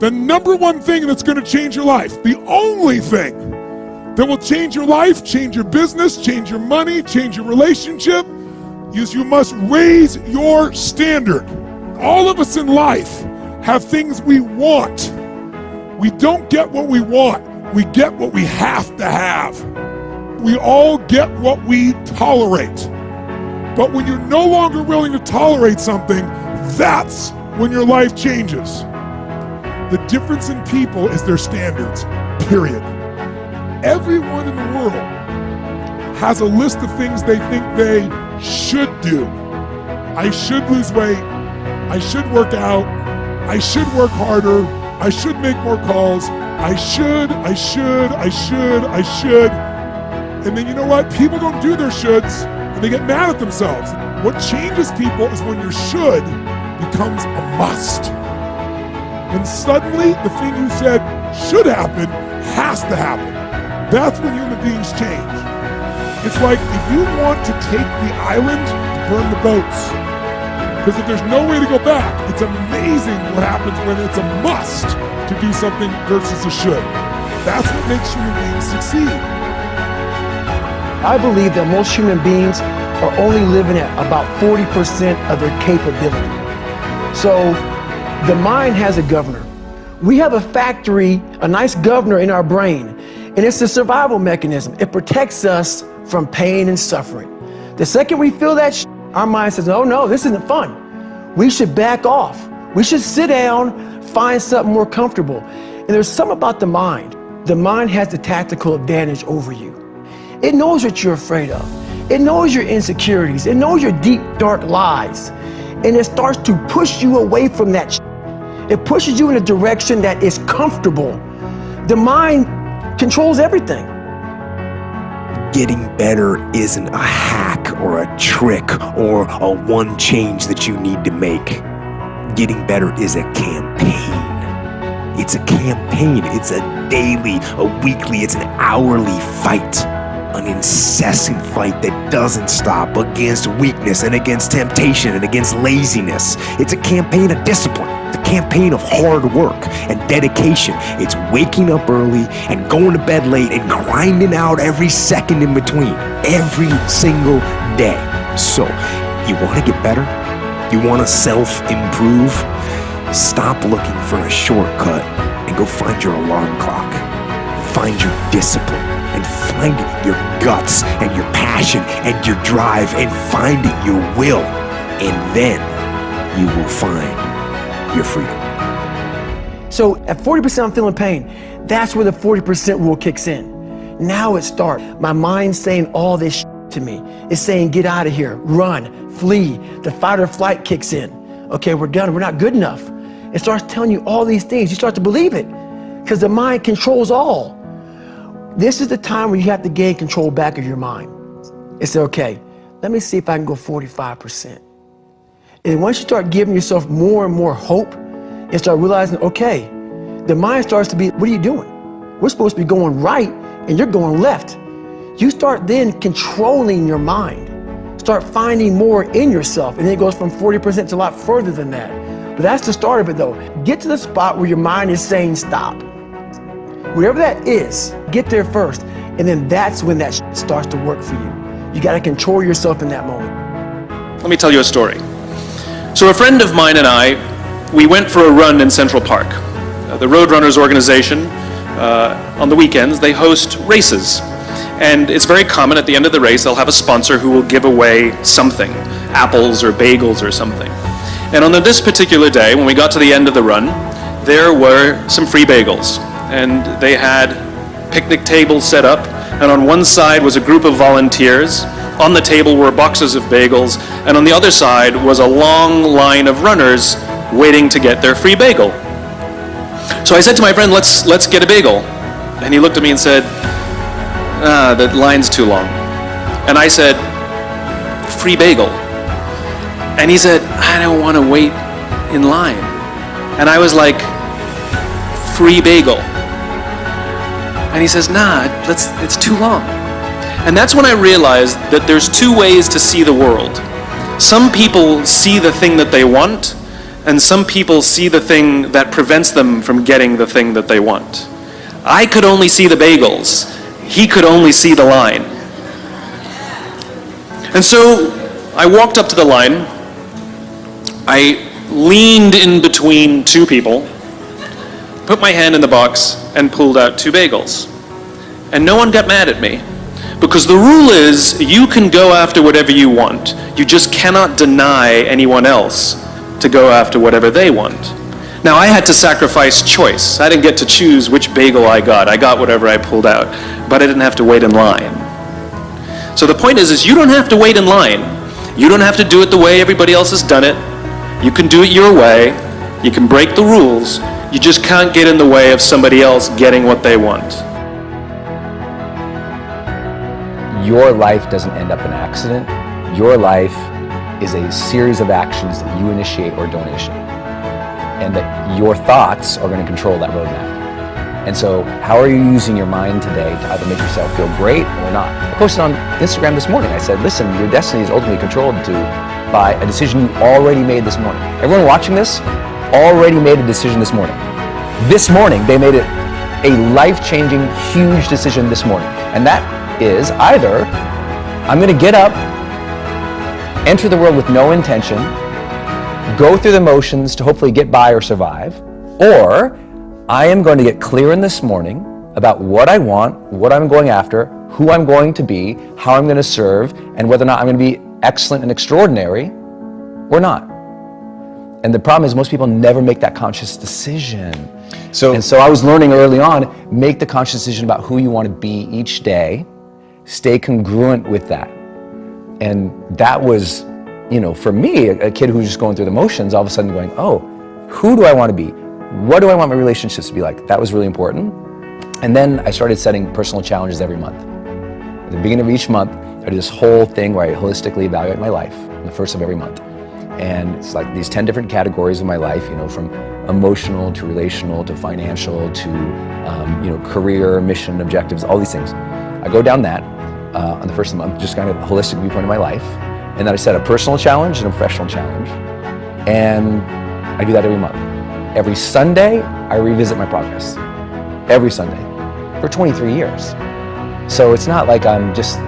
The number one thing that's going to change your life, the only thing that will change your life, change your business, change your money, change your relationship, is you must raise your standard. All of us in life have things we want. We don't get what we want. We get what we have to have. We all get what we tolerate. But when you're no longer willing to tolerate something, that's when your life changes. The difference in people is their standards, period. Everyone in the world has a list of things they think they should do. I should lose weight. I should work out. I should work harder. I should make more calls. I should. And then you know what? People don't do their shoulds and they get mad at themselves. What changes people is when your should becomes a must. And suddenly the thing you said should happen has to happen. That's when human beings change. It's like if you want to take the island, burn the boats. Because if there's no way to go back, it's amazing what happens when it's a must to do something versus a should. That's what makes human beings succeed. I believe that most human beings are only living at about 40% of their capability. So the mind has a governor. We have a factory, a nice governor in our brain, and it's a survival mechanism. It protects us from pain and suffering. The second we feel that our mind says, oh no, this isn't fun. We should back off. We should sit down, find something more comfortable. And there's something about the mind. The mind has the tactical advantage over you. It knows what you're afraid of. It knows your insecurities. It knows your deep, dark lies. And it starts to push you away from that. It pushes you in a direction that is comfortable. The mind controls everything. Getting better isn't a hack or a trick or a one change that you need to make. Getting better is a campaign. It's a campaign. It's a daily, a weekly, it's an hourly fight. An incessant fight that doesn't stop against weakness and against temptation and against laziness. It's a campaign of discipline. It's a campaign of hard work and dedication. It's waking up early and going to bed late and grinding out every second in between, every single day. So, you want to get better? You want to self-improve? Stop looking for a shortcut and go find your alarm clock. Find your discipline. And find your guts and your passion and your drive and find your will. And then you will find your freedom. So at 40% I'm feeling pain. That's where the 40% rule kicks in. Now it starts. My mind's saying all this to me. It's saying get out of here, run, flee. The fight or flight kicks in. Okay, we're done, we're not good enough. It starts telling you all these things. You start to believe it because the mind controls all. This is the time when you have to gain control back of your mind. It's okay, let me see if I can go 45%. And once you start giving yourself more and more hope and start realizing, okay, the mind starts to be, what are you doing? We're supposed to be going right and you're going left. You start then controlling your mind. Start finding more in yourself, and then it goes from 40% to a lot further than that. But that's the start of it though. Get to the spot where your mind is saying stop. Whatever that is, get there first, and then that's when that starts to work for you. You got to control yourself in that moment. Let me tell you a story. So a friend of mine and I, we went for a run in Central Park. The Roadrunners organization, on the weekends, they host races. And it's very common at the end of the race, they'll have a sponsor who will give away something, apples or bagels or something. And on this particular day, when we got to the end of the run, there were some free bagels. And they had picnic tables set up, and on one side was a group of volunteers. On the table were boxes of bagels, and on the other side was a long line of runners waiting to get their free bagel. So I said to my friend, let's get a bagel. And he looked at me and said, the line's too long. And I said, free bagel. And he said, I don't want to wait in line. And I was like, free bagel. And he says, nah, it's too long. And that's when I realized that there's two ways to see the world. Some people see the thing that they want, and some people see the thing that prevents them from getting the thing that they want. I could only see the bagels. He could only see the line. And so I walked up to the line. I leaned in between two people, put my hand in the box, and pulled out 2 bagels. And no one got mad at me. Because the rule is, you can go after whatever you want. You just cannot deny anyone else to go after whatever they want. Now, I had to sacrifice choice. I didn't get to choose which bagel I got. I got whatever I pulled out, but I didn't have to wait in line. So the point is you don't have to wait in line. You don't have to do it the way everybody else has done it. You can do it your way. You can break the rules. You just can't get in the way of somebody else getting what they want. Your life doesn't end up in an accident. Your life is a series of actions that you initiate or don't initiate. And that your thoughts are going to control that roadmap. And so how are you using your mind today to either make yourself feel great or not? I posted on Instagram this morning. I said, listen, your destiny is ultimately controlled by a decision you already made this morning. Everyone watching this already made a decision this morning. This morning, they made it a life-changing, huge decision this morning. And that is either I'm going to get up, enter the world with no intention, go through the motions to hopefully get by or survive, or I am going to get clear in this morning about what I want, what I'm going after, who I'm going to be, how I'm going to serve, and whether or not I'm going to be excellent and extraordinary or not. And the problem is most people never make that conscious decision. So I was learning early on, make the conscious decision about who you want to be each day, stay congruent with that. And that was, for me, a kid who was just going through the motions, all of a sudden going, oh, who do I want to be? What do I want my relationships to be like? That was really important. And then I started setting personal challenges every month. At the beginning of each month, I do this whole thing where I holistically evaluate my life on the first of every month. And it's like these 10 different categories of my life, from emotional to relational to financial to career, mission, objectives, all these things. I go down that on the first of the month, just kind of a holistic viewpoint of my life. And then I set a personal challenge and a professional challenge. And I do that every month. Every Sunday, I revisit my progress. Every Sunday for 23 years. So it's not like I'm just,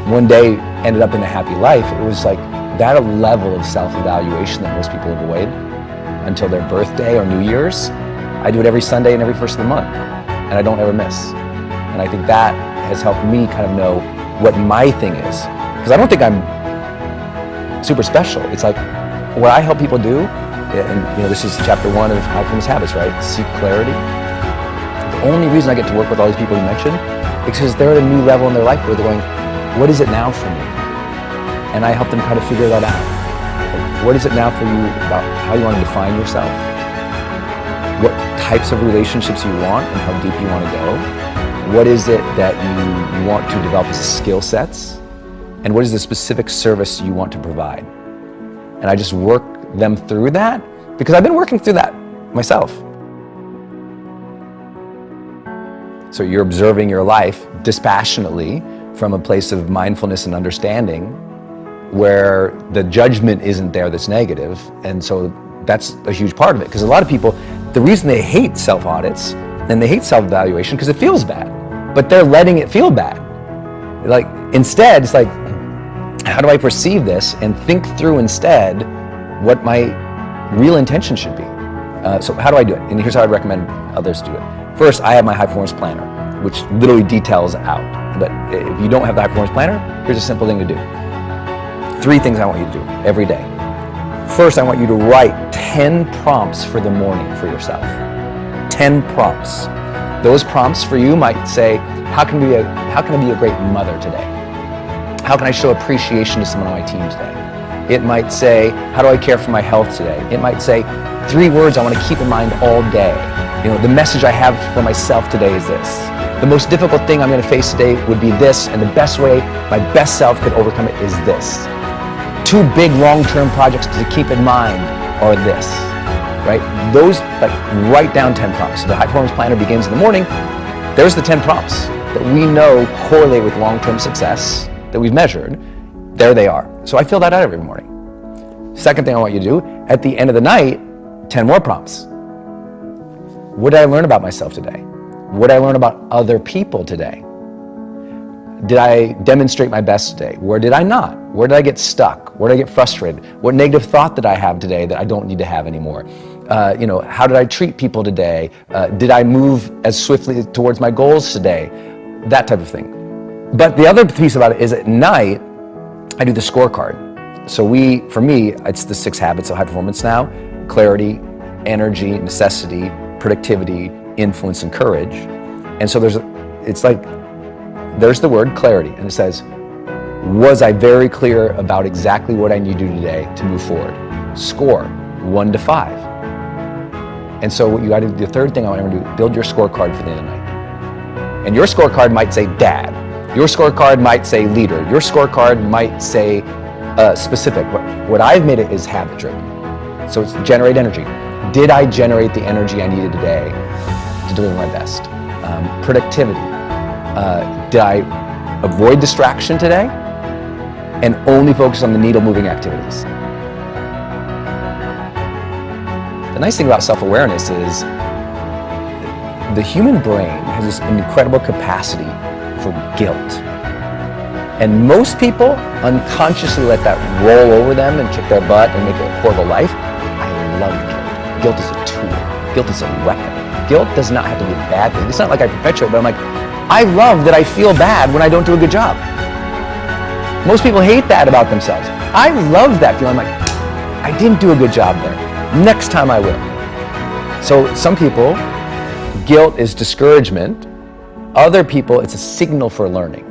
one day ended up in a happy life. It was like that a level of self-evaluation that most people avoid until their birthday or New Year's. I do it every Sunday and every first of the month, and I don't ever miss. And I think that has helped me kind of know what my thing is. Because I don't think I'm super special. It's like what I help people do, and this is chapter 1 of High Performance Habits, right? Seek clarity. The only reason I get to work with all these people you mentioned is because they're at a new level in their life where they're going, what is it now for me? And I help them kind of figure that out. Like, what is it now for you about how you want to define yourself? What types of relationships you want and how deep you want to go? What is it that you want to develop as skill sets? And what is the specific service you want to provide? And I just work them through that because I've been working through that myself. So you're observing your life dispassionately from a place of mindfulness and understanding where the judgment isn't there that's negative. And so that's a huge part of it. Because a lot of people, the reason they hate self-audits and they hate self-evaluation because it feels bad, but they're letting it feel bad. Like instead, it's like, how do I perceive this and think through instead what my real intention should be? So how do I do it? And here's how I'd recommend others do it. First, I have my high performance planner, which literally details out. But if you don't have the high performance planner, here's a simple thing to do. 3 things I want you to do every day. First, I want you to write 10 prompts for the morning for yourself. 10 prompts. Those prompts for you might say, how can I be a great mother today? How can I show appreciation to someone on my team today? It might say, how do I care for my health today? It might say, 3 words I want to keep in mind all day. The message I have for myself today is this. The most difficult thing I'm going to face today would be this, and the best way my best self could overcome it is this. 2 big long-term projects to keep in mind are this, right? Those, write down 10 prompts. So the high performance planner begins in the morning. There's the 10 prompts that we know correlate with long-term success that we've measured. There they are. So I fill that out every morning. Second thing I want you to do, at the end of the night, 10 more prompts. What did I learn about myself today? What did I learn about other people today? Did I demonstrate my best today? Where did I not? Where did I get stuck? Where did I get frustrated? What negative thought did I have today that I don't need to have anymore? How did I treat people today? Did I move as swiftly towards my goals today? That type of thing. But the other piece about it is at night, I do the scorecard. So for me, it's the 6 habits of high performance now: clarity, energy, necessity, productivity, influence, and courage. And so there's the word clarity, and it says, was I very clear about exactly what I need to do today to move forward? Score 1 to 5. And so what you got to do, the third thing I want to do, build your scorecard for the end of the night. And your scorecard might say dad. Your scorecard might say leader. Your scorecard might say specific. What I've made it is habit driven. So it's generate energy. Did I generate the energy I needed today to deliver my best? Productivity. Did I avoid distraction today and only focus on the needle moving activities? The nice thing about self-awareness is the human brain has this incredible capacity for guilt. And most people unconsciously let that roll over them and kick their butt and make it a horrible life. I love guilt. Guilt is a tool. Guilt is a weapon. Guilt does not have to be a bad thing. It's not like I perpetuate, but I'm like, I love that I feel bad when I don't do a good job. Most people hate that about themselves. I love that feeling. I'm like, I didn't do a good job there. Next time I will. So some people, guilt is discouragement. Other people, it's a signal for learning.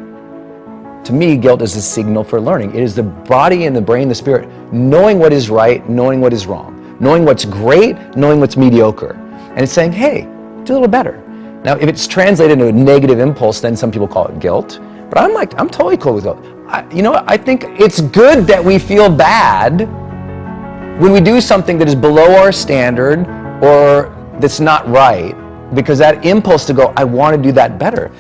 To me, guilt is a signal for learning. It is the body and the brain, the spirit, knowing what is right, knowing what is wrong, knowing what's great, knowing what's mediocre. And it's saying, hey, do a little better. Now, if it's translated into a negative impulse, then some people call it guilt. But I'm totally cool with guilt. I think it's good that we feel bad when we do something that is below our standard or that's not right, because that impulse to go, I want to do that better.